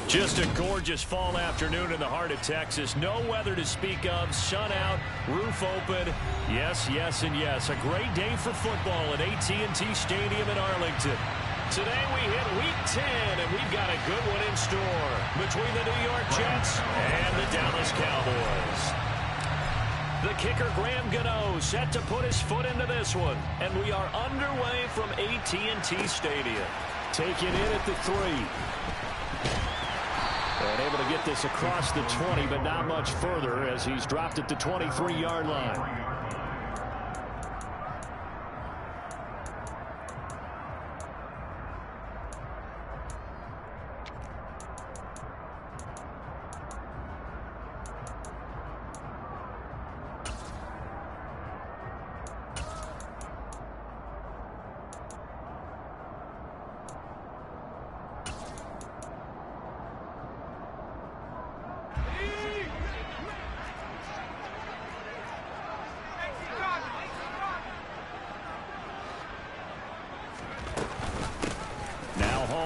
Just a gorgeous fall afternoon in the heart of Texas. No weather to speak of. Sun out, roof open. Yes, yes, and yes. A great day for football at AT&T Stadium in Arlington. Today we hit Week 10, and we've got a good one in store between the New York Jets and the Dallas Cowboys. The kicker, Graham Gano, set to put his foot into this one. And we are underway from AT&T Stadium. Taken in at the 3. And able to get this across the 20, but not much further as he's dropped at the 23-yard line.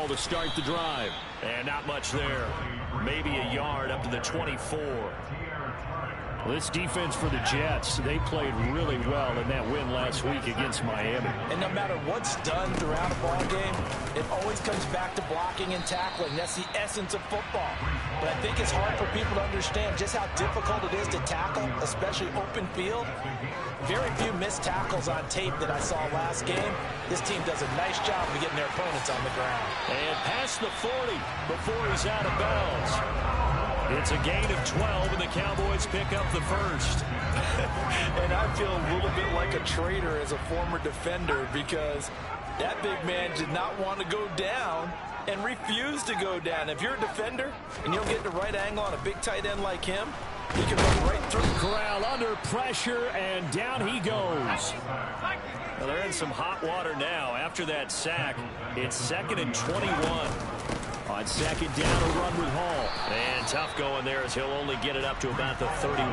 To start the drive, and not much there. Maybe a yard up to the 24. This defense for the Jets, they played really well in that win last week against Miami. And no matter what's done throughout a ball game, it always comes back to blocking and tackling. That's the essence of football. But I think it's hard for people to understand just how difficult it is to tackle, especially open field. Very few missed tackles on tape that I saw last game. This team does a nice job of getting their opponents on the ground. And past the 40 before he's out of bounds. It's a gain of 12, and the Cowboys pick up the first. And I feel a little bit like a traitor as a former defender because that big man did not want to go down and refused to go down. If you're a defender and you don't get the right angle on a big tight end like him, he can run right through. Corral under pressure, and down he goes. Well, they're in some hot water now. After that sack, it's 2nd and 21. On 2nd down, a run with Hall. And tough going there as he'll only get it up to about the 31.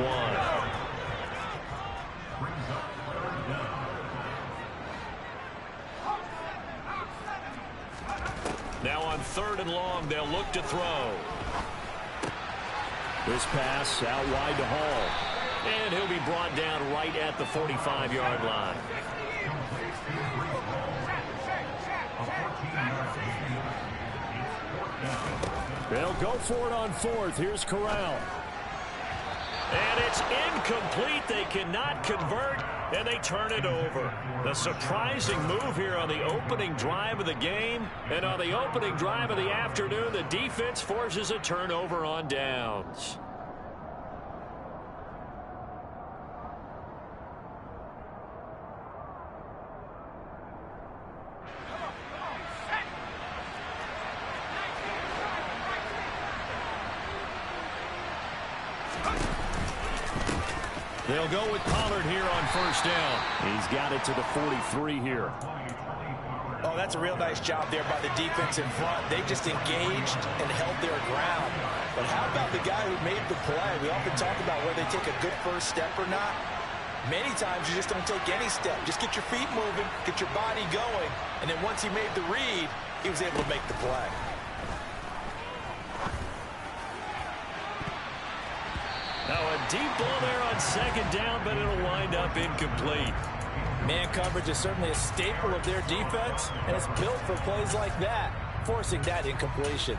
Now on 3rd and long, they'll look to throw. This pass out wide to Hall. And he'll be brought down right at the 45-yard line. They'll go for it on 4th. Here's Corral. And it's incomplete. They cannot convert, and they turn it over. The surprising move here on the opening drive of the game. And on the opening drive of the afternoon, the defense forces a turnover on downs. They'll go with Pollard here on 1st down. He's got it to the 43 here. Oh, that's a real nice job there by the defense in front. They just engaged and held their ground. But how about the guy who made the play? We often talk about whether they take a good first step or not. Many times you just don't take any step. Just get your feet moving, get your body going, and then once he made the read, he was able to make the play. Now a deep ball there on 2nd down, but it'll wind up incomplete. Man coverage is certainly a staple of their defense, and it's built for plays like that, forcing that incompletion.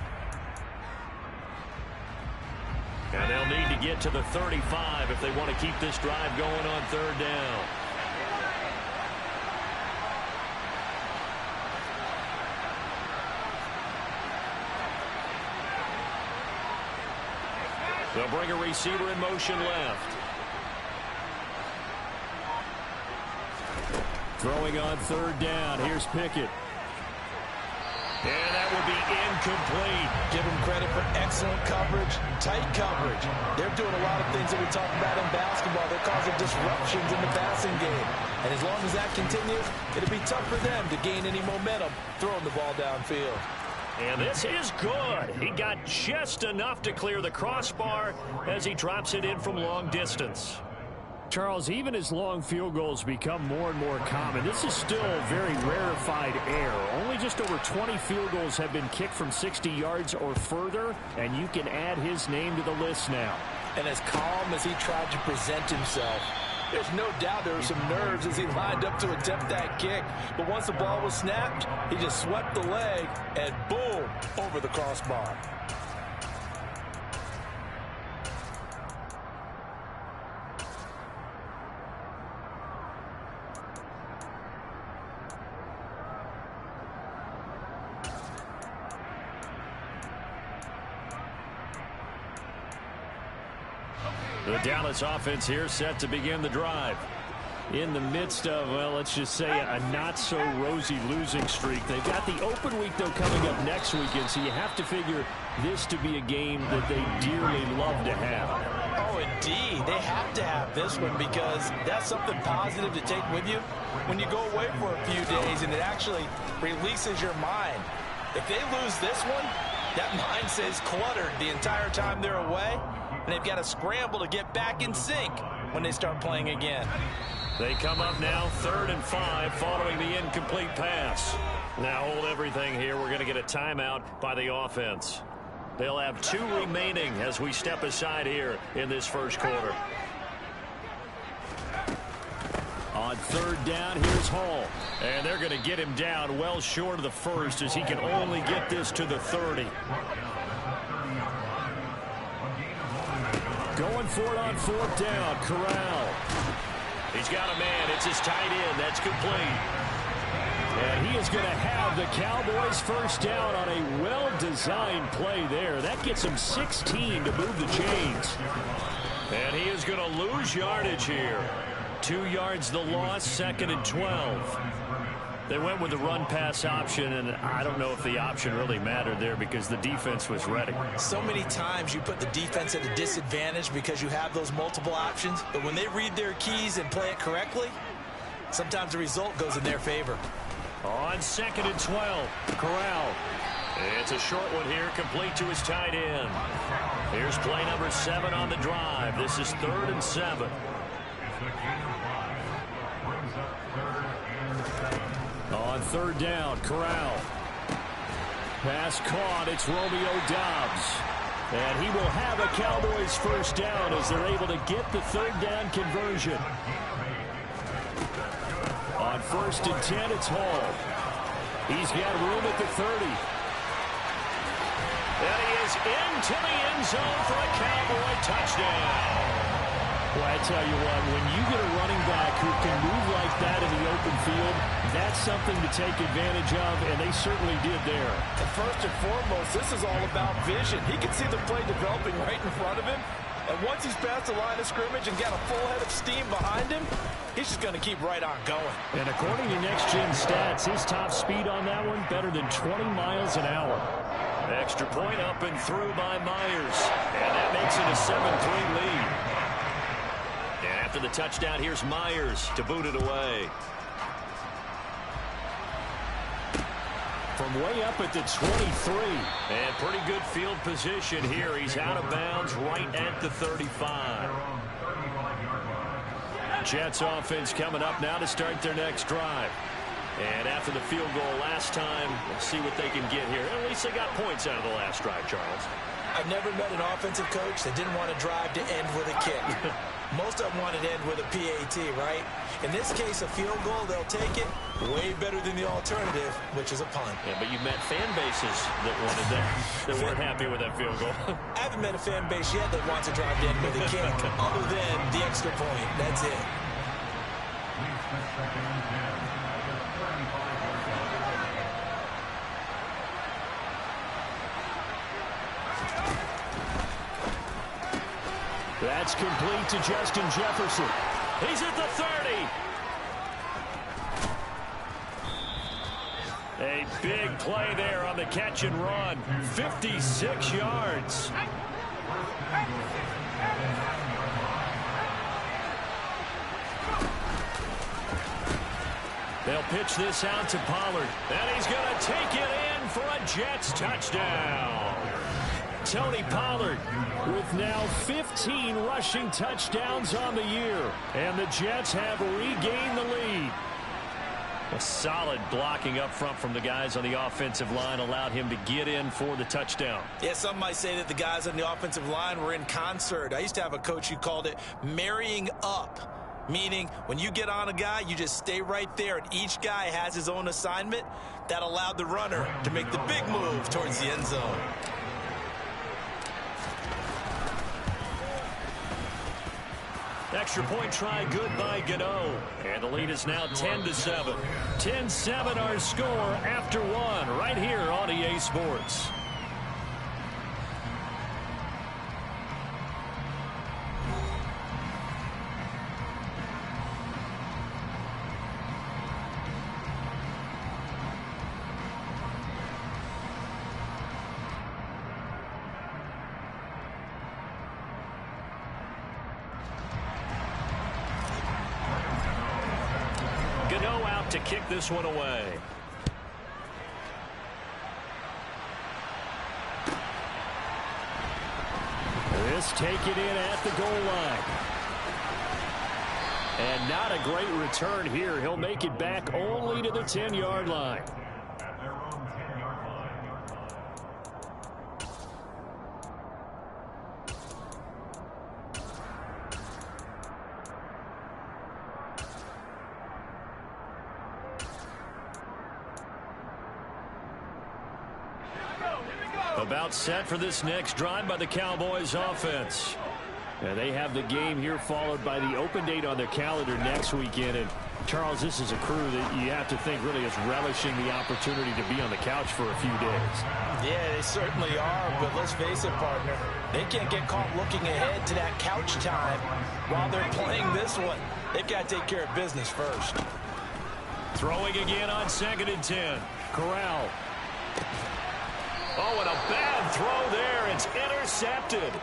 And they'll need to get to the 35 if they want to keep this drive going on 3rd down. They'll bring a receiver in motion left. Throwing on 3rd down. Here's Pickett. And that will be incomplete. Give them credit for excellent coverage, tight coverage. They're doing a lot of things that we talk about in basketball. They're causing disruptions in the passing game. And as long as that continues, it'll be tough for them to gain any momentum throwing the ball downfield. And this is good. He got just enough to clear the crossbar as he drops it in from long distance. Charles, even as long field goals become more and more common, this is still very rarefied air. Only just over 20 field goals have been kicked from 60 yards or further, and you can add his name to the list now. And as calm as he tried to present himself, there's no doubt there were some nerves as he lined up to attempt that kick. But once the ball was snapped, he just swept the leg and boom, over the crossbar. The Dallas offense here set to begin the drive. In the midst of, well, let's just say a not-so-rosy losing streak. They've got the open week, though, coming up next weekend, so you have to figure this to be a game that they dearly love to have. Oh, indeed. They have to have this one because that's something positive to take with you when you go away for a few days, and it actually releases your mind. If they lose this one, that mind stays cluttered the entire time they're away, and they've got to scramble to get back in sync when they start playing again. They come up now 3rd and 5 following the incomplete pass. Now hold everything here. We're going to get a timeout by the offense. They'll have 2 remaining as we step aside here in this first quarter. On 3rd down, here's Hall. And they're going to get him down well short of the first as he can only get this to the 30. Going for it on 4th down, Corral. He's got a man. It's his tight end. That's complete. And he is going to have the Cowboys first down on a well-designed play there. That gets him 16 to move the chains. And he is going to lose yardage here. 2 yards the loss, 2nd and 12. They went with the run-pass option, and I don't know if the option really mattered there because the defense was ready. So many times you put the defense at a disadvantage because you have those multiple options, but when they read their keys and play it correctly, sometimes the result goes in their favor. On 2nd and 12, Corral. It's a short one here, complete to his tight end. Here's play number 7 on the drive. This is 3rd and 7. On 3rd down, Corral. Pass caught. It's Romeo Doubs. And he will have a Cowboys first down as they're able to get the 3rd down conversion. On 1st and 10, it's Hall. He's got room at the 30. And he is into the end zone for a Cowboy touchdown. Well, I tell you what, when you get a running back who can move like that in the open field, that's something to take advantage of, and they certainly did there. And first and foremost, this is all about vision. He can see the play developing right in front of him, and once he's past the line of scrimmage and got a full head of steam behind him, he's just going to keep right on going. And according to Next Gen Stats, his top speed on that one, better than 20 miles an hour. Extra point up and through by Myers, and that makes it a 7-3 lead. After the touchdown, here's Myers to boot it away. From way up at the 23. And pretty good field position here. He's out of bounds right at the 35. Jets offense coming up now to start their next drive. And after the field goal last time, we'll see what they can get here. At least they got points out of the last drive, Charles. I've never met an offensive coach that didn't want to drive to end with a kick. Most of them want to end with a PAT, right? In this case, a field goal, they'll take it. Way better than the alternative, which is a punt. Yeah, but you've met fan bases that wanted that, that weren't happy with that field goal. I haven't met a fan base yet that wants to drive to end with a kick, other than the extra point. That's it. That's complete to Justin Jefferson. He's at the 30. A big play there on the catch and run. 56 yards. They'll pitch this out to Pollard. And he's going to take it in for a Jets touchdown. Tony Pollard with now 15 rushing touchdowns on the year. And the Jets have regained the lead. A solid blocking up front from the guys on the offensive line allowed him to get in for the touchdown. Yeah, some might say that the guys on the offensive line were in concert. I used to have a coach who called it marrying up, meaning when you get on a guy, you just stay right there, and each guy has his own assignment. That allowed the runner to make the big move towards the end zone. Extra point try good by Gano. And the lead is now 10-7. 10-7 our score after one right here on EA Sports. To kick this one away. This taken in at the goal line. And not a great return here. He'll make it back only to the 10-yard line. About set for this next drive by the Cowboys offense. And they have the game here followed by the open date on their calendar next weekend. And Charles, this is a crew that you have to think really is relishing the opportunity to be on the couch for a few days. Yeah, they certainly are, but let's face it, partner. They can't get caught looking ahead to that couch time while they're playing this one. They've got to take care of business first. Throwing again on 2nd and 10. Corral. Oh, and a bad throw there. It's intercepted.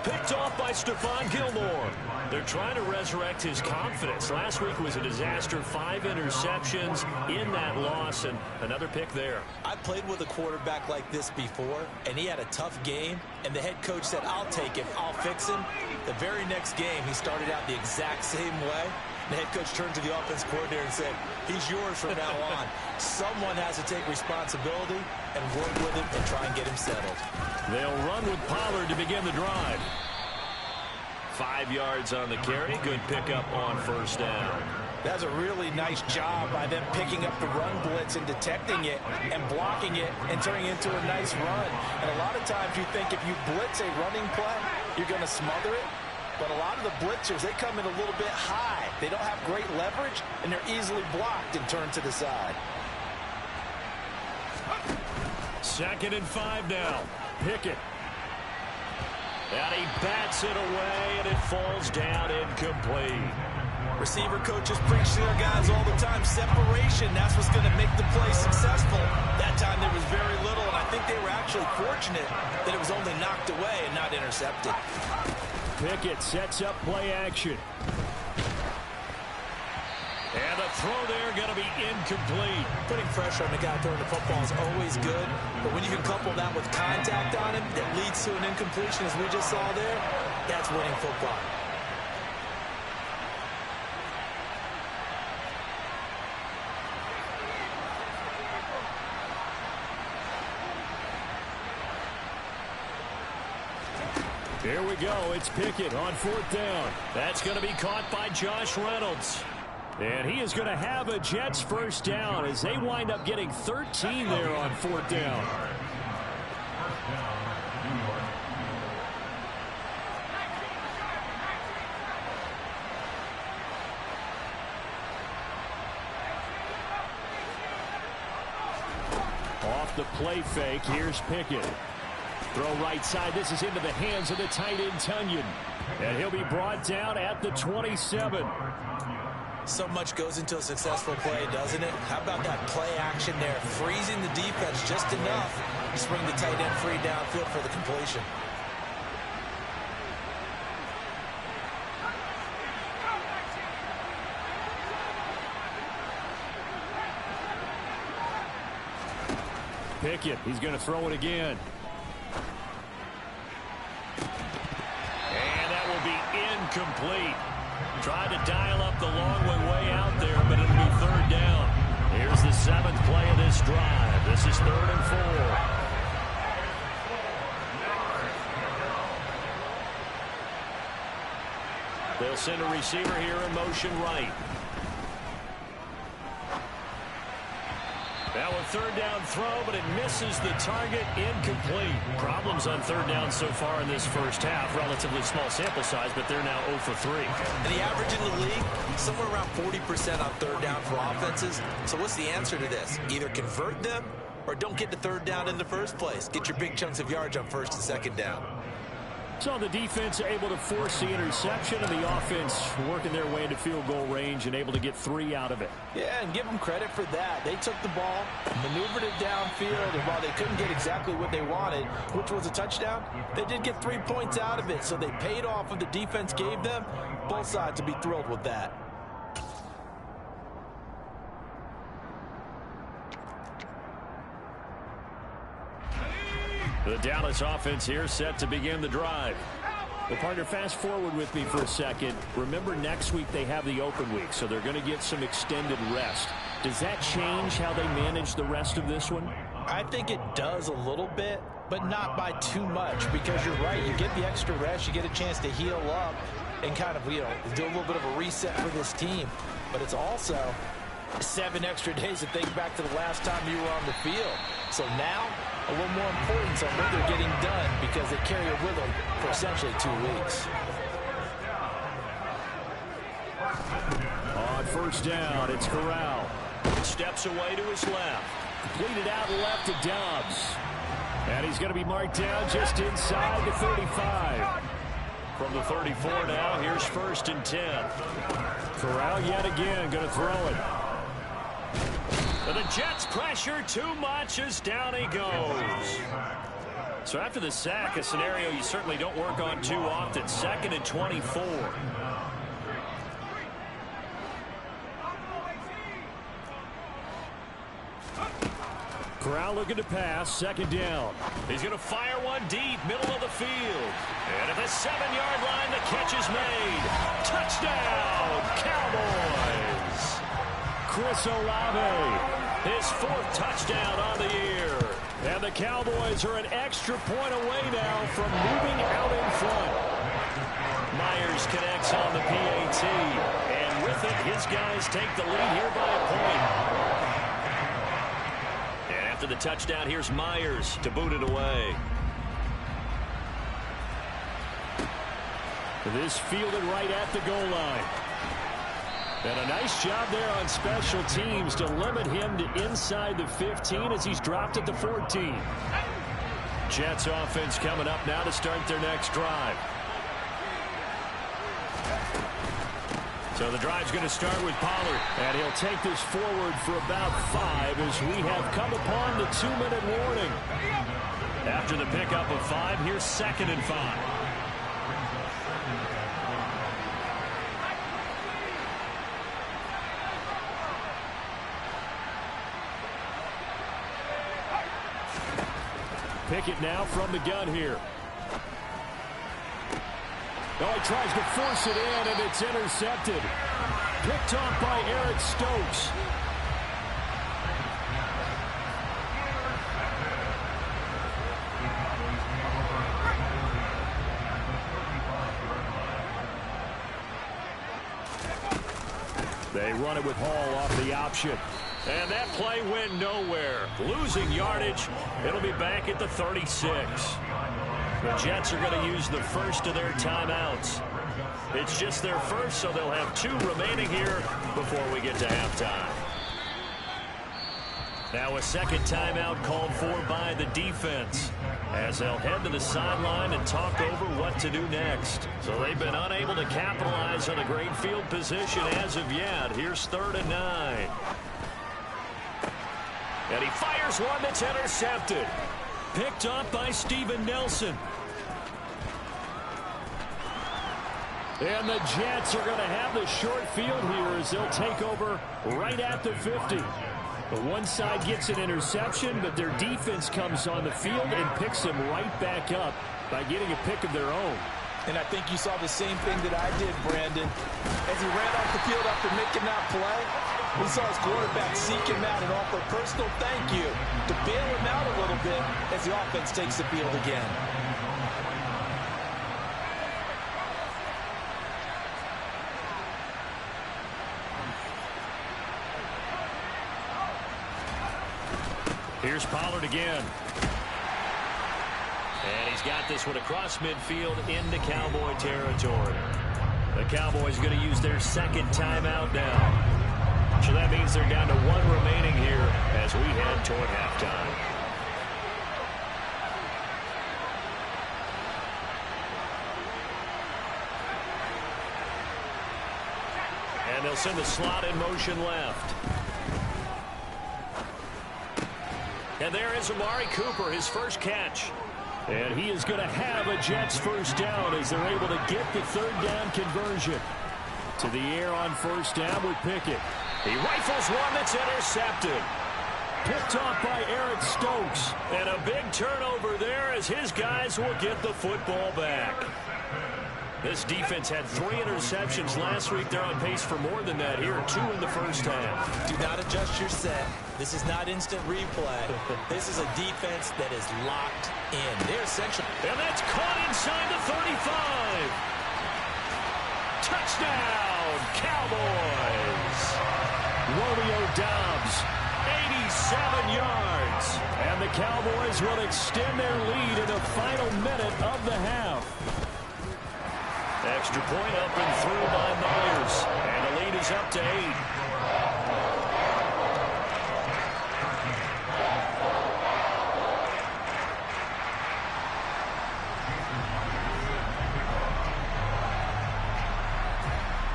Picked off by Stephon Gilmore. They're trying to resurrect his confidence. Last week was a disaster. 5 interceptions in that loss, and another pick there. I played with a quarterback like this before, and he had a tough game, and the head coach said, I'll take him, I'll fix him. The very next game, he started out the exact same way. The head coach turned to the offense coordinator and said, he's yours from now on. Someone has to take responsibility and work with him and try and get him settled. They'll run with Pollard to begin the drive. 5 yards on the carry. Good pickup on first down. That's a really nice job by them picking up the run blitz and detecting it and blocking it and turning it into a nice run. And a lot of times you think if you blitz a running play, you're going to smother it. But a lot of the blitzers, they come in a little bit high. They don't have great leverage, and they're easily blocked and turned to the side. 2nd and 5 now. Pickett. And he bats it away, and it falls down incomplete. Receiver coaches preach to their guys all the time. Separation, that's what's going to make the play successful. That time there was very little, and I think they were actually fortunate that it was only knocked away and not intercepted. Pickett sets up play action. And the throw there going to be incomplete. Putting pressure on the guy throwing the football is always good, but when you can couple that with contact on him that leads to an incompletion, as we just saw there, that's winning football. Here we go. It's Pickett on 4th down. That's going to be caught by Josh Reynolds. And he is going to have a Jets first down as they wind up getting 13 there on 4th down. Off the play fake, here's Pickett. Throw right side. This is into the hands of the tight end, Tunyon. And he'll be brought down at the 27. So much goes into a successful play, doesn't it? How about that play action there? Freezing the defense just enough to bring the tight end free downfield for the completion. Pickett, he's going to throw it again. incomplete. Tried to dial up the long way out there, but it'll be third down. Here's the 7th play of this drive. This is 3rd and 4. They'll send a receiver here in motion right. Now a 3rd down throw, but it misses the target, incomplete. Problems on 3rd down so far in this first half. Relatively small sample size, but they're now 0 for 3. And the average in the league, somewhere around 40% on 3rd down for offenses. So what's the answer to this? Either convert them or don't get to 3rd down in the first place. Get your big chunks of yards on 1st and 2nd down. So the defense able to force the interception, and the offense working their way into field goal range and able to get 3 out of it. Yeah, and give them credit for that. They took the ball, maneuvered it downfield, and while they couldn't get exactly what they wanted, which was a touchdown, they did get 3 points out of it, so they paid off what the defense gave them. Both sides to be thrilled with that. The Dallas offense here set to begin the drive. Well, partner, fast forward with me for a second. Remember, next week they have the open week, so they're going to get some extended rest. Does that change how they manage the rest of this one? I think it does a little bit, but not by too much, because you're right. You get the extra rest, you get a chance to heal up and kind of, do a little bit of a reset for this team. But it's also 7 extra days to think back to the last time you were on the field. So now, a little more importance on what they're getting done, because they carry it with them for essentially 2 weeks. On 1st down, it's Corral. Steps away to his left. Completed out left to Dobbs. And he's going to be marked down just inside the 35. From the 34 now, here's 1st and 10. Corral yet again going to throw it. But the Jets pressure too much as down he goes. So after the sack, a scenario you certainly don't work on too often. 2nd and 24. Corral looking to pass. 2nd down. He's going to fire one deep, middle of the field. And at the 7-yard line, the catch is made. Touchdown, Cowboys. Chris Olave, his 4th touchdown on the year. And the Cowboys are an extra point away now from moving out in front. Myers connects on the PAT. And with it, his guys take the lead here by a point. And after the touchdown, here's Myers to boot it away. This fielded right at the goal line. And a nice job there on special teams to limit him to inside the 15 as he's dropped at the 14. Jets offense coming up now to start their next drive. So the drive's going to start with Pollard. And he'll take this forward for about 5 as we have come upon the 2-minute warning. After the pickup of 5, here's 2nd and 5. Pickett now from the gun here. Oh, he tries to force it in, and it's intercepted. Picked off by Eric Stokes. They run it with Hall off the option. And that play went nowhere. Losing yardage. It'll be back at the 36. The Jets are going to use the first of their timeouts. It's just their first, so they'll have 2 remaining here before we get to halftime. Now a 2nd timeout called for by the defense, as they'll head to the sideline and talk over what to do next. So they've been unable to capitalize on a great field position as of yet. Here's 3rd and 9. And he fires one that's intercepted. Picked up by Steven Nelson. And the Jets are going to have the short field here as they'll take over right at the 50. But one side gets an interception, but their defense comes on the field and picks them right back up by getting a pick of their own. And I think you saw the same thing that I did, Brandon. As he ran off the field after making that play, we saw his quarterback seek him out and offer a personal thank you to bail him out a little bit as the offense takes the field again. Here's Pollard again. And he's got this one across midfield into Cowboy territory. The Cowboys going to use their second timeout now. So that means they're down to one remaining here as we head toward halftime. And they'll send the slot in motion left. And there is Amari Cooper, his first catch. And he is going to have a Jets first down as they're able to get the third down conversion. To the air on first down with Pickett. He rifles one that's intercepted. Picked off by Eric Stokes. And a big turnover there as his guys will get the football back. This defense had 3 interceptions last week. They're on pace for more than that here. 2 in the first half. Do not adjust your set. This is not instant replay. This is a defense that is locked in. They're essentially. And that's caught inside the 35. Touchdown, Cowboys. Romeo Doubs, 87 yards. And the Cowboys will extend their lead in the final minute of the half. Extra point up and through by Myers. And the lead is up to 8.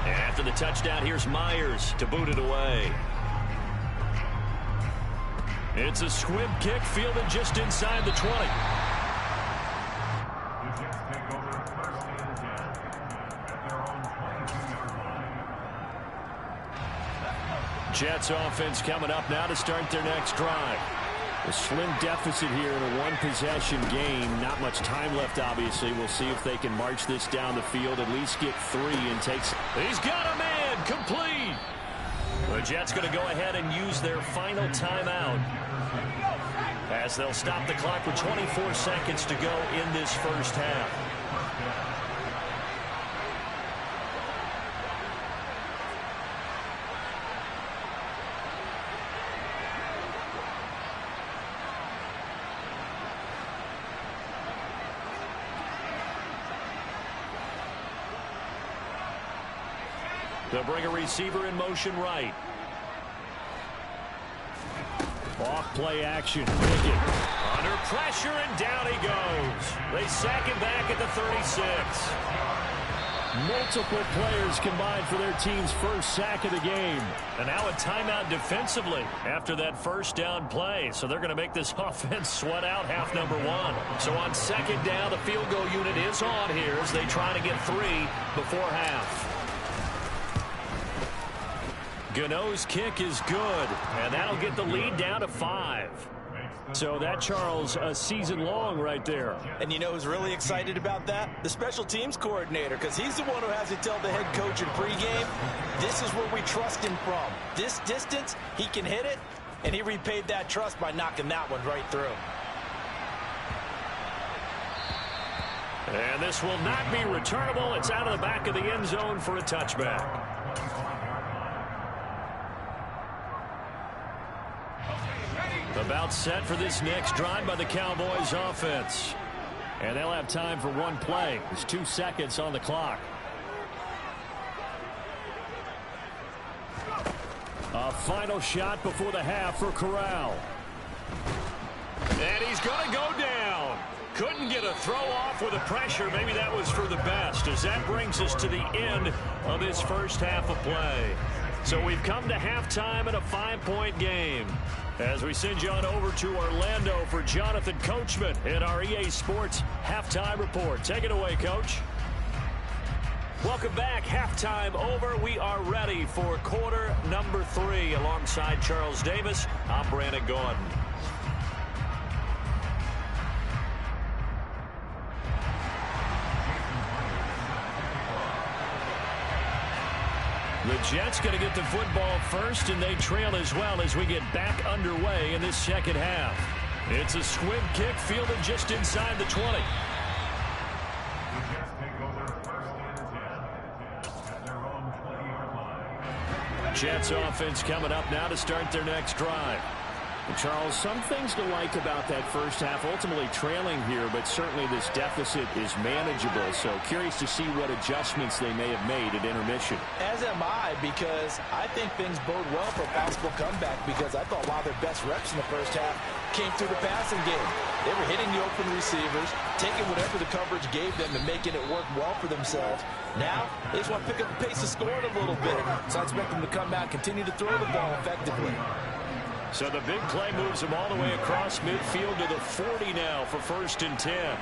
After the touchdown, here's Myers to boot it away. It's a squib kick fielded just inside the 20. Jets offense coming up now to start their next drive. A slim deficit here in a one-possession game. Not much time left, obviously. We'll see if they can march this down the field, at least get 3 and take. He's got a man, complete. The Jets going to go ahead and use their final timeout as they'll stop the clock with 24 seconds to go in this first half. They'll bring a receiver in motion right. Off play action. Pickett under pressure and down he goes. They sack him back at the 36. Multiple players combined for their team's first sack of the game. And now a timeout defensively after that first down play. So they're going to make this offense sweat out half number 1. So on second down, the field goal unit is on here as they try to get 3 before half. Gano's kick is good, and that'll get the lead down to 5. So that, Charles, a season long right there. And you know who's really excited about that? The special teams coordinator, because he's the one who has to tell the head coach in pregame, this is where we trust him from. This distance, he can hit it, and he repaid that trust by knocking that one right through. And this will not be returnable. It's out of the back of the end zone for a touchback. About set for this next drive by the Cowboys offense. And they'll have time for one play. There's 2 seconds on the clock. A final shot before the half for Corral. And he's going to go down. Couldn't get a throw off with the pressure. Maybe that was for the best, as that brings us to the end of this first half of play. So we've come to halftime in a 5-point game. As we send you on over to Orlando for Jonathan Coachman in our EA Sports Halftime Report. Take it away, Coach. Welcome back. Halftime over. We are ready for quarter number 3. Alongside Charles Davis, I'm Brandon Gordon. The Jets going to get the football first, and they trail as well as we get back underway in this second half. It's a squib kick fielded just inside the 20. Jets offense coming up now to start their next drive. Charles, some things to like about that first half. Ultimately trailing here, but certainly this deficit is manageable. So curious to see what adjustments they may have made at intermission. As am I, because I think things bode well for a possible comeback, because I thought a lot of their best reps in the first half came through the passing game. They were hitting the open receivers, taking whatever the coverage gave them and making it work well for themselves. Now, they just want to pick up the pace of scoring a little bit. So I expect them to come out, continue to throw the ball effectively. So the big play moves them all the way across midfield to the 40 now for 1st and 10.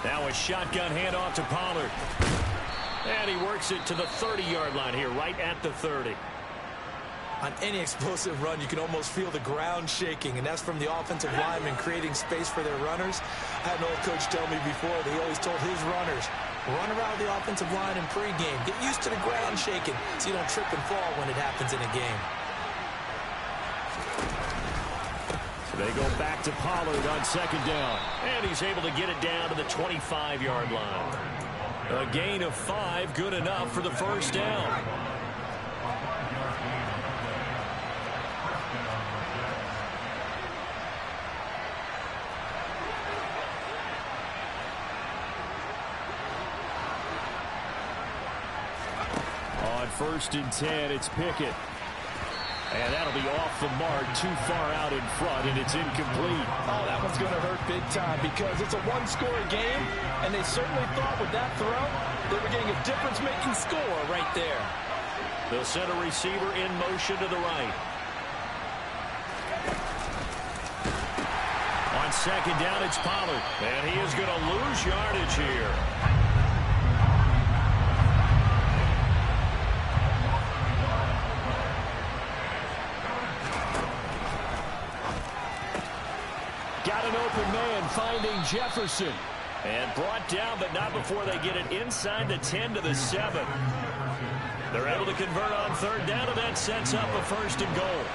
Now a shotgun handoff to Pollard. And he works it to the 30-yard line here, right at the 30. On any explosive run, you can almost feel the ground shaking, and that's from the offensive linemen creating space for their runners. I had an old coach tell me before that he always told his runners, run around the offensive line in pregame. Get used to the ground shaking so you don't trip and fall when it happens in a game. So they go back to Pollard on 2nd down. And he's able to get it down to the 25-yard line. A gain of 5, good enough for the 1st down. On 1st and 10, it's Pickett. And that'll be off the mark, too far out in front, and it's incomplete. Oh, that one's going to hurt big time, because it's a one-score game, and they certainly thought with that throw they were getting a difference-making score right there. They'll send a receiver in motion to the right. On 2nd down, it's Pollard, and he is going to lose yardage here. Got an open man finding Jefferson. And brought down, but not before they get it inside the 10 to the 7. They're able to convert on 3rd down, and that sets up a 1st and goal.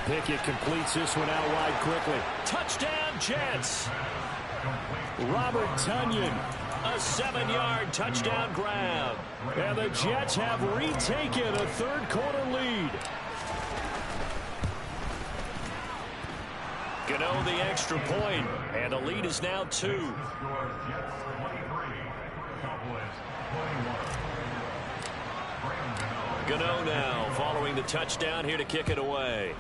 Pickett completes this one out wide quickly. Touchdown, Jets. Robert Tonyan, a 7-yard touchdown grab. And the Jets have retaken a 3rd-quarter lead. Gano the extra point, and the lead is now 2. Gano now following the touchdown here to kick it away.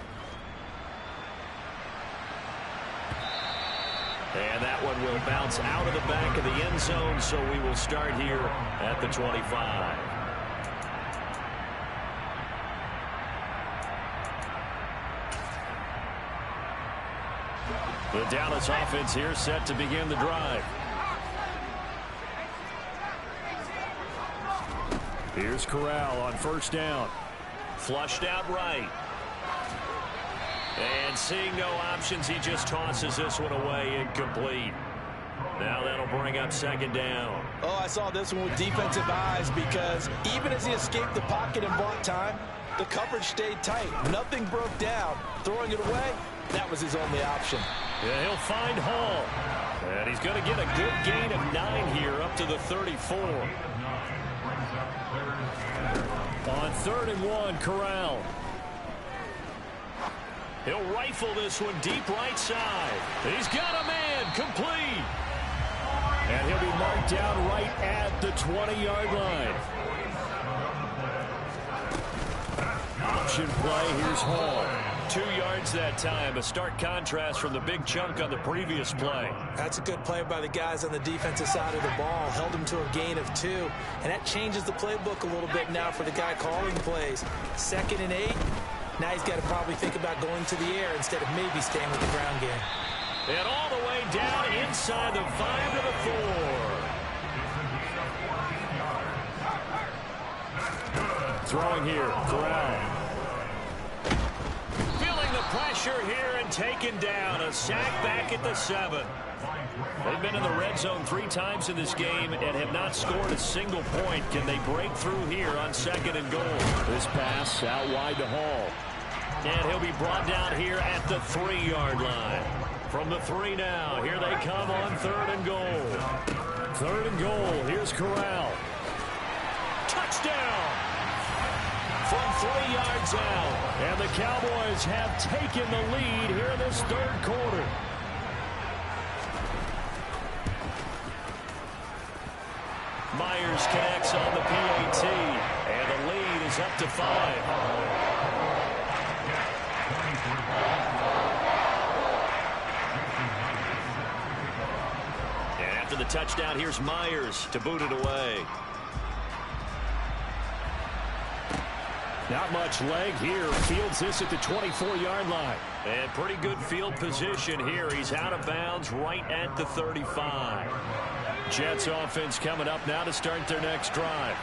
And that one will bounce out of the back of the end zone, so we will start here at the 25. The Dallas offense here set to begin the drive. Here's Corral on 1st down. Flushed out right. And seeing no options, he just tosses this one away, incomplete. Now that'll bring up 2nd down. Oh, I saw this one with defensive eyes, because even as he escaped the pocket and bought time, the coverage stayed tight. Nothing broke down. Throwing it away, that was his only option. Yeah, he'll find Hall. And he's going to get a good gain of 9 here up to the 34. On 3rd and 1, Corral. He'll rifle this one deep right side. He's got a man, complete. And he'll be marked down right at the 20-yard line. Option play, here's Hall. 2 yards that time, a stark contrast from the big chunk on the previous play. That's a good play by the guys on the defensive side of the ball. Held him to a gain of 2. And that changes the playbook a little bit now for the guy calling plays. 2nd and 8. Now he's got to probably think about going to the air instead of maybe staying with the ground game. And all the way down inside the 5 to the 4. Throwing here, Corral. Feeling the pressure here and taken down. A sack back at the 7. They've been in the red zone 3 times in this game and have not scored a single point. Can they break through here on 2nd and goal? This pass out wide to Hall. And he'll be brought down here at the 3-yard line. From the 3 now, here they come on 3rd and goal. 3rd and goal, here's Corral. Touchdown! From 3 yards out. And the Cowboys have taken the lead here in this 3rd quarter. Myers connects on the PAT, and the lead is up to 5. And after the touchdown, here's Myers to boot it away. Not much leg here. Fields this at the 24-yard line. And pretty good field position here. He's out of bounds right at the 35. Jets offense coming up now to start their next drive.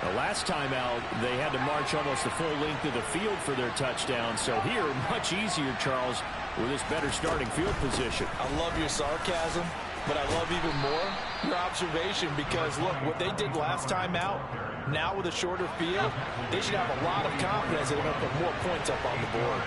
The last time out, they had to march almost the full length of the field for their touchdown. So here, much easier, Charles, with this better starting field position. I love your sarcasm, but I love even more your observation because, look, what they did last time out, now with a shorter field, they should have a lot of confidence that they're going to put more points up on the board.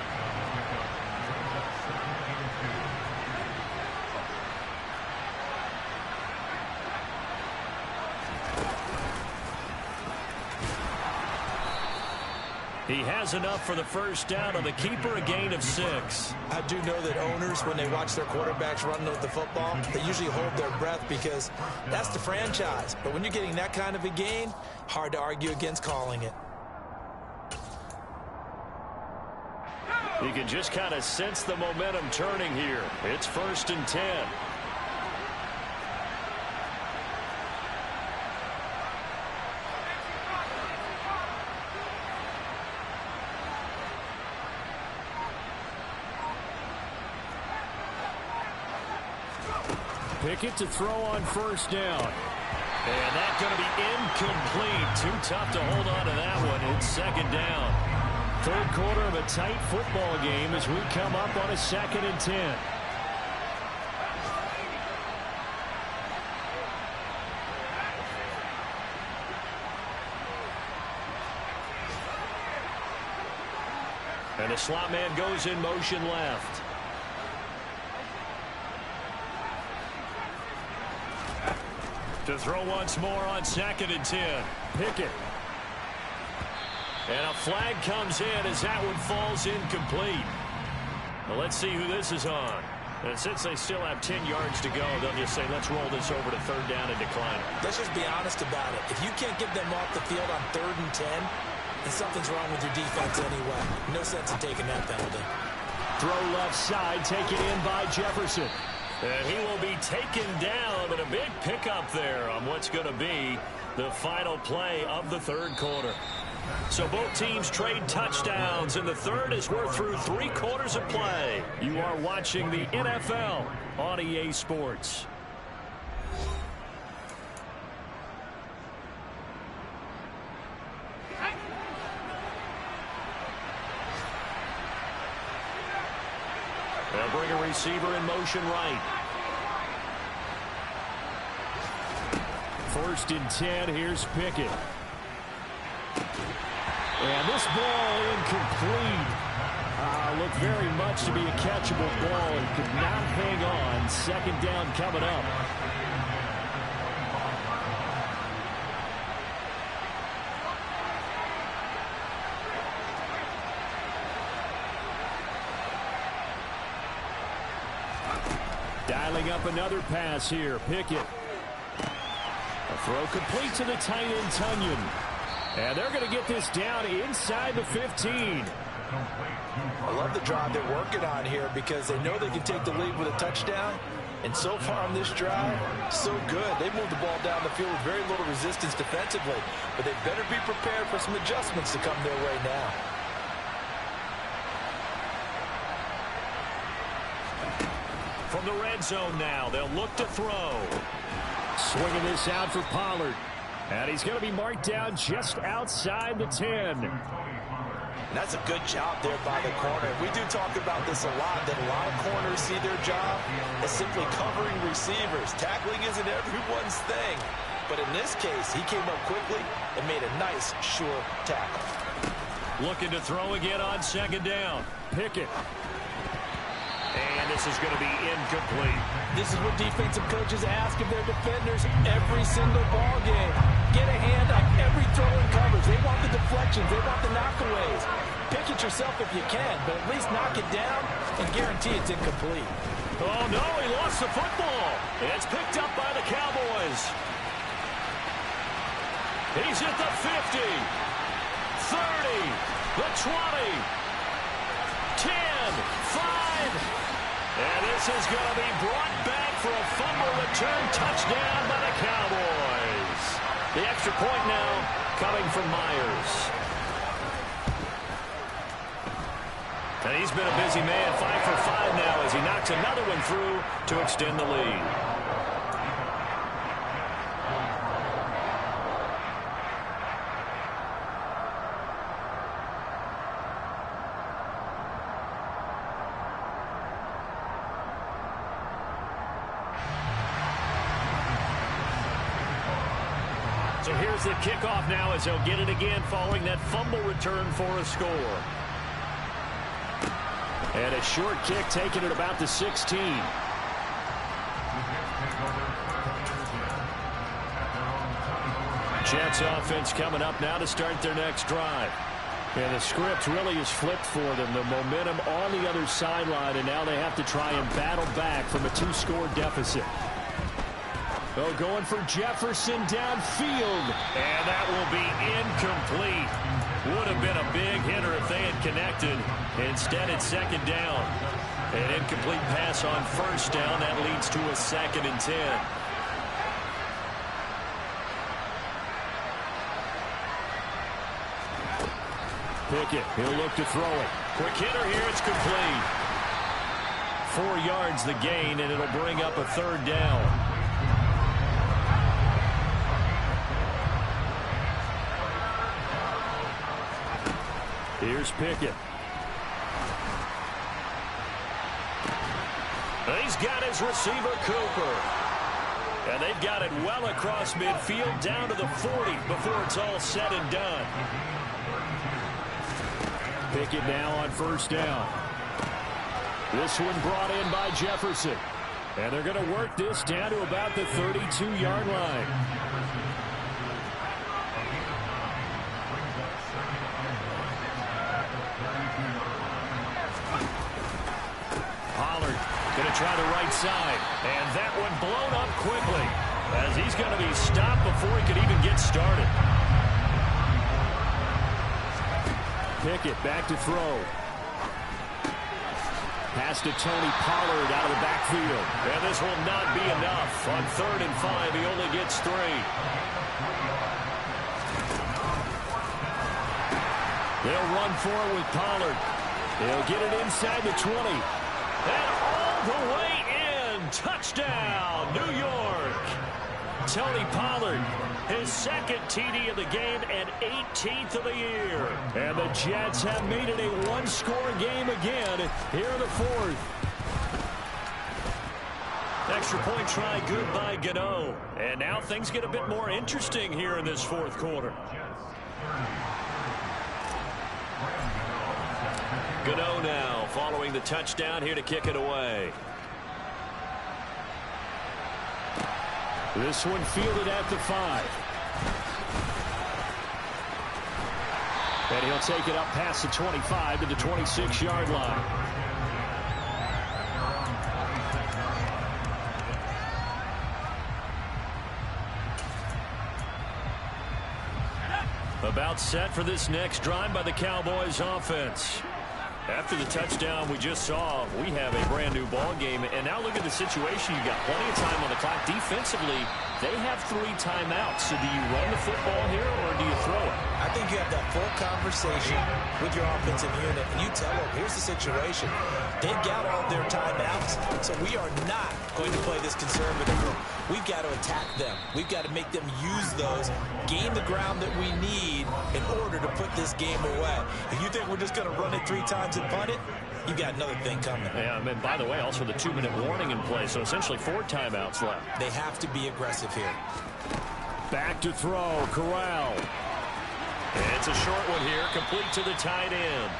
He has enough for the first down on the keeper, a gain of 6. I do know that owners, when they watch their quarterbacks running with the football, they usually hold their breath because that's the franchise. But when you're getting that kind of a gain, hard to argue against calling it. You can just kind of sense the momentum turning here. It's 1st and 10. Pickett to throw on 1st down. And that's going to be incomplete. Too tough to hold on to that one. It's 2nd down. 3rd quarter of a tight football game as we come up on a 2nd and 10. And the slot man goes in motion left. To throw once more on 2nd and 10. Pickett. And a flag comes in as that one falls incomplete. Well, let's see who this is on. And since they still have 10 yards to go, they'll just say, let's roll this over to 3rd down and decline it. Let's just be honest about it. If you can't get them off the field on 3rd and 10, then something's wrong with your defense anyway. No sense in taking that penalty. Throw left side, taken in by Jefferson. And he will be taken down, but a big pickup there on what's going to be the final play of the 3rd quarter. So both teams trade touchdowns, and the 3rd as we're through 3 quarters of play. You are watching the NFL on EA Sports. They'll bring a receiver in motion right. 1st and 10, here's Pickett. And this ball incomplete. Looked very much to be a catchable ball and could not hang on. 2nd down coming up. Dialing up another pass here. Pickett. A throw complete to the tight end, Tunyon. And they're going to get this down inside the 15. I love the drive they're working on here because they know they can take the lead with a touchdown. And so far on this drive, so good. They moved the ball down the field with very little resistance defensively. But they better be prepared for some adjustments to come their way now. From the red zone now, they'll look to throw. Swinging this out for Pollard. And he's going to be marked down just outside the 10. And that's a good job there by the corner. We do talk about this a lot, that a lot of corners see their job as simply covering receivers. Tackling isn't everyone's thing. But in this case, he came up quickly and made a nice, sure tackle. Looking to throw again on second down. Pickett. And this is going to be incomplete. This is what defensive coaches ask of their defenders every single ball game. Get a hand on every throw and coverage. They want the deflections. They want the knockaways. Pick it yourself if you can, but at least knock it down and guarantee it's incomplete. Oh, no, he lost the football. It's picked up by the Cowboys. He's at the 50, 30, the 20, 10, 5. And this is going to be brought back for a fumble return touchdown by the Cowboys. The extra point now coming from Myers. And he's been a busy man, 5 for 5 now as he knocks another one through to extend the lead. So here's the kickoff now as they'll get it again following that fumble return for a score. And a short kick taken at about the 16. Jets offense coming up now to start their next drive. And the script really is flipped for them. The momentum on the other sideline, and now they have to try and battle back from a 2-score deficit. Oh, going for Jefferson downfield. And that will be incomplete. Would have been a big hitter if they had connected. Instead, it's second down. An incomplete pass on first down. That leads to a 2nd and 10. Pickett, he'll look to throw it. Quick hitter here, it's complete. 4 yards the gain, and it'll bring up a 3rd down. Here's Pickett. He's got his receiver, Cooper. And they've got it well across midfield down to the 40 before it's all said and done. Pickett now on first down. This one brought in by Jefferson. And they're going to work this down to about the 32-yard line. Pollard going to try the right side. And that one blown up quickly as he's going to be stopped before he could even get started. Pickett back to throw. Pass to Tony Pollard out of the backfield. And this will not be enough. On 3rd and 5, he only gets 3. They'll run for it with Pollard. He'll get it inside the 20. And all the way in. Touchdown, New York. Tony Pollard, his 2nd TD of the game and 18th of the year. And the Jets have made it a 1-score game again here in the 4th. Extra point try good by Gano. And now things get a bit more interesting here in this 4th quarter. Gano now following the touchdown here to kick it away. This one fielded at the 5. And he'll take it up past the 25 to the 26-yard line. About set for this next drive by the Cowboys offense. After the touchdown we just saw, we have a brand new ball game. And now look at the situation. You got plenty of time on the clock. Defensively, They have 3 timeouts. So do you run the football here or do you throw it? I think you have that full conversation with your offensive unit, and you tell them, here's the situation. They've got all their timeouts, so we are not going to play this conservatively. We've got to attack them. We've got to make them use those, gain the ground that we need in order to put this game away. If you think we're just going to run it 3 times and punt it, you got another thing coming. Yeah, and by the way, also the 2-minute warning in play, so essentially 4 timeouts left. They have to be aggressive here. Back to throw, Corral. It's a short one here, complete to the tight end.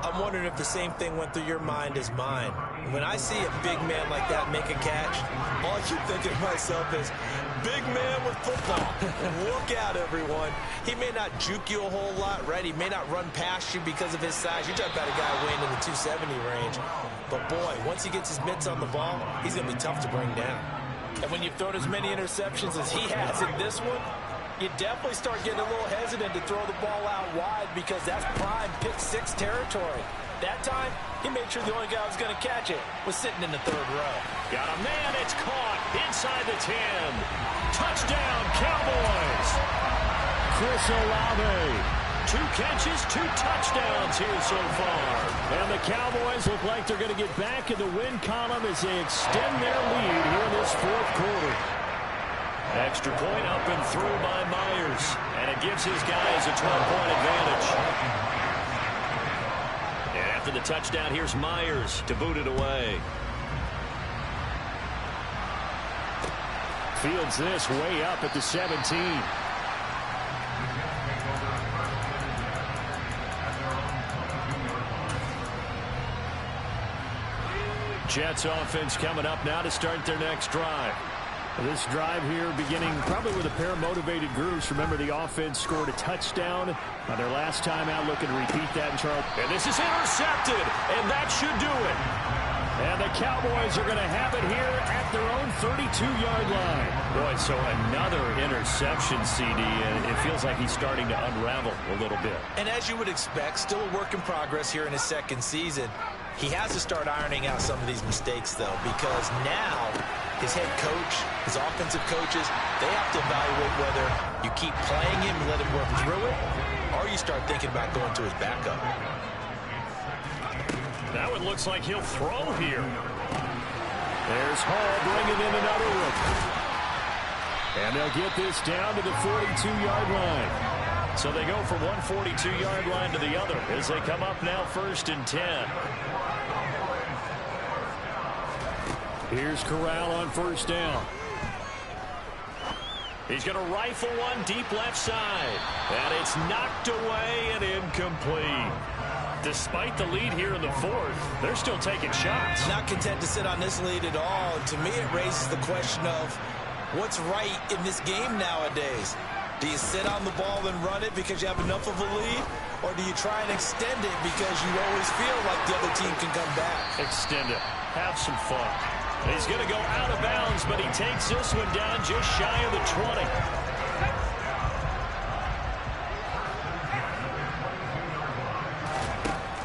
I'm wondering if the same thing went through your mind as mine. When I see a big man like that make a catch, all I keep thinking to myself is, big man with football. Look out, everyone. He may not juke you a whole lot, right? He may not run past you because of his size. You're talking about a guy weighing in the 270 range. But, boy, once he gets his mitts on the ball, he's going to be tough to bring down. And when you've thrown as many interceptions as he has in this one, you definitely start getting a little hesitant to throw the ball out wide because that's prime pick-6 territory. That time, he made sure the only guy who was going to catch it was sitting in the 3rd row. Got a man, it's caught inside the 10. Touchdown, Cowboys. Chris Olave. 2 catches, 2 touchdowns here so far. And the Cowboys look like they're going to get back in the win column as they extend their lead here in this 4th quarter. Extra point up and through by Myers. And it gives his guys a 12-point advantage. And after the touchdown, here's Myers to boot it away. Fields this way up at the 17. Jets offense coming up now to start their next drive. This drive here beginning probably with a pair of motivated groups. Remember, the offense scored a touchdown on their last time out. Looking to repeat that in Charles. And this is intercepted, and that should do it. And the Cowboys are going to have it here at their own 32-yard line. Boy, so another interception, CD, and it feels like he's starting to unravel a little bit. And as you would expect, still a work in progress here in his 2nd season. He has to start ironing out some of these mistakes, though, because now his head coach, his offensive coaches, they have to evaluate whether you keep playing him and let him work through it, or you start thinking about going to his backup. Now it looks like he'll throw here. There's Hall bringing in another rookie. And they'll get this down to the 42-yard line. So they go from one 42-yard line to the other as they come up now 1st and 10. Here's Corral on 1st down. He's going to rifle one deep left side. And it's knocked away and incomplete. Despite the lead here in the 4th, they're still taking shots. Not content to sit on this lead at all. And to me, it raises the question of what's right in this game nowadays. Do you sit on the ball and run it because you have enough of a lead? Or do you try and extend it because you always feel like the other team can come back? Extend it. Have some fun. He's going to go out of bounds, but he takes this one down just shy of the 20.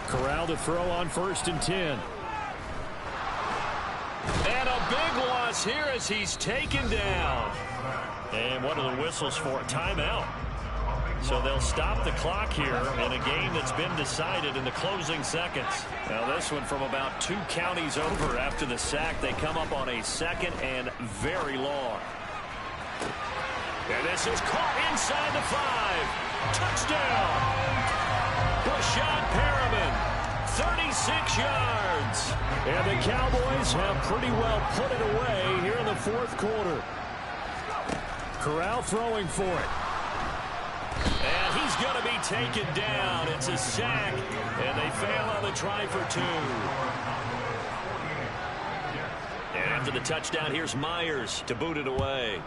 Corral to throw on 1st and 10. And a big loss here as he's taken down. And what are the whistles for? Timeout. So they'll stop the clock here in a game that's been decided in the closing seconds. Now this one from about 2 counties over after the sack. They come up on a 2nd and very long. And this is caught inside the 5. Touchdown. Rashad Perriman, 36 yards. And the Cowboys have pretty well put it away here in the 4th quarter. Corral throwing for it. And he's going to be taken down. It's a sack, and they fail on the try for 2. And after the touchdown, here's Myers to boot it away.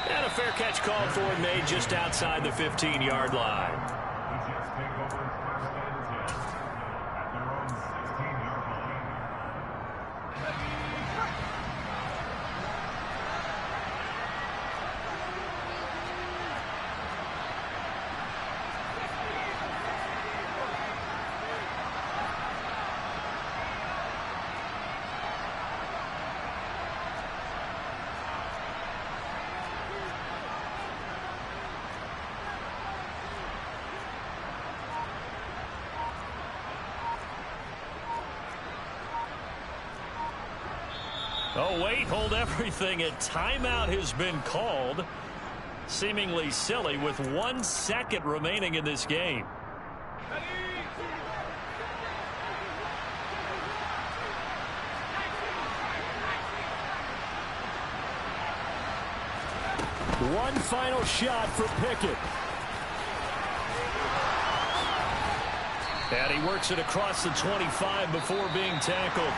And a fair catch called for and made just outside the 15-yard line. Oh, wait, hold everything. A timeout has been called. Seemingly silly with 1 second remaining in this game. One final shot for Pickett. And he works it across the 25 before being tackled.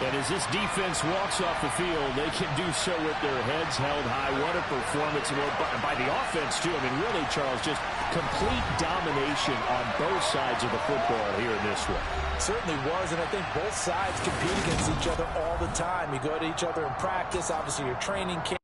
And as this defense walks off the field, they can do so with their heads held high. What a performance by the offense, too. I mean, really, Charles, just complete domination on both sides of the football here in this one. Certainly was, and I think both sides compete against each other all the time. You go to each other in practice, obviously your training camp.